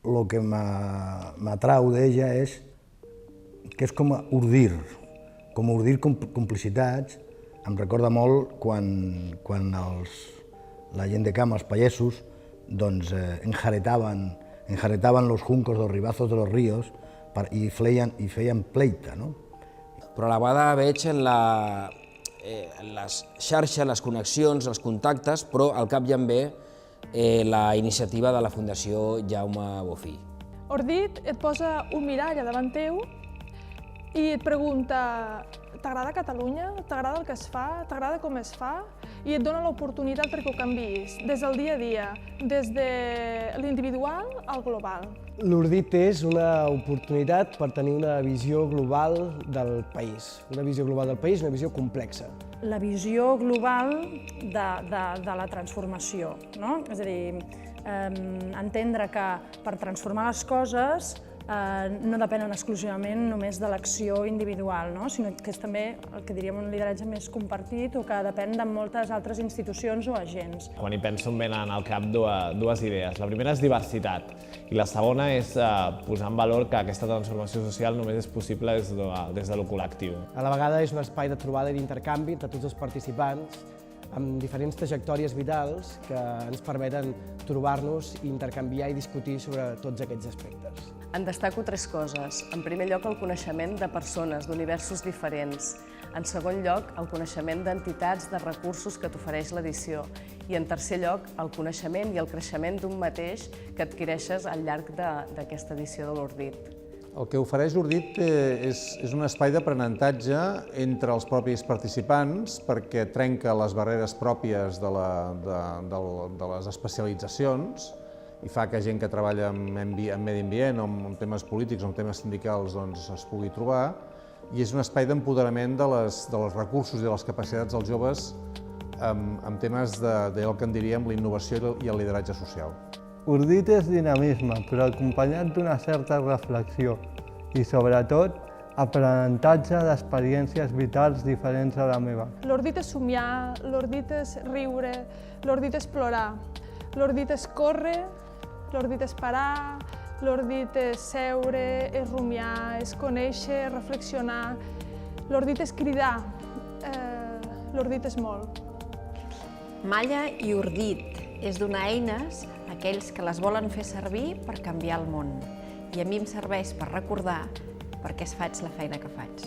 el que m'atrau d'ella és que és com urdir complicitats. Em recorda molt quan la gent de camp, els pagesos, enjaretaven los juncos, los ribazos de los ríos i feien pleita, no? Però a la vegada veig en les xarxes, les connexions, els contactes, però al cap ja em ve la iniciativa de la Fundació Jaume Bofill. Ordit et posa un mirall davant teu i et pregunta: t'agrada Catalunya? T'agrada el que es fa? T'agrada com es fa? I et dona l'oportunitat perquè ho canviïs, des del dia a dia, des de l'individual al global. L'Ordit és una oportunitat per tenir una visió global del país. Una visió global del país, una visió complexa. La visió global de la transformació, no? És a dir, entendre que per transformar les coses no depenen exclusivament només de l'acció individual, sinó que és també el que diríem un lideratge més compartit o que depèn de moltes altres institucions o agents. Quan hi penso em venen al cap dues idees. La primera és diversitat i la segona és posar en valor que aquesta transformació social només és possible des de lo col·lectiu. A la vegada és un espai de trobada i d'intercanvi entre tots els participants amb diferents trajectòries vitals que ens permeten trobar-nos, intercanviar i discutir sobre tots aquests aspectes. En destaco 3 coses. En primer lloc, el coneixement de persones, d'universos diferents. En segon lloc, el coneixement d'entitats, de recursos que t'ofereix l'edició. I en tercer lloc, el coneixement i el creixement d'un mateix que adquireixes al llarg d'aquesta edició de l'Ordit. El que ofereix l'Ordit és un espai d'aprenentatge entre els propis participants perquè trenca les barreres pròpies de les especialitzacions i fa que gent que treballa en medi ambient o en temes polítics o en temes sindicals es pugui trobar, i és un espai d'empoderament dels recursos i de les capacitats dels joves en temes d'allò que en diríem la innovació i el lideratge social. Ordit és dinamisme, però acompanyat d'una certa reflexió i, sobretot, aprenentatge d'experiències vitals diferents a la meva. L'Ordit és somiar, l'Ordit és riure, l'Ordit és plorar, l'Ordit és córrer, l'Ordit és parar, l'Ordit és seure, és rumiar, és conèixer, reflexionar, l'Ordit és cridar, l'Ordit és molt. Malla i Ordit és donar eines a aquells que les volen fer servir per canviar el món. I a mi em serveix per recordar per què faig la feina que faig.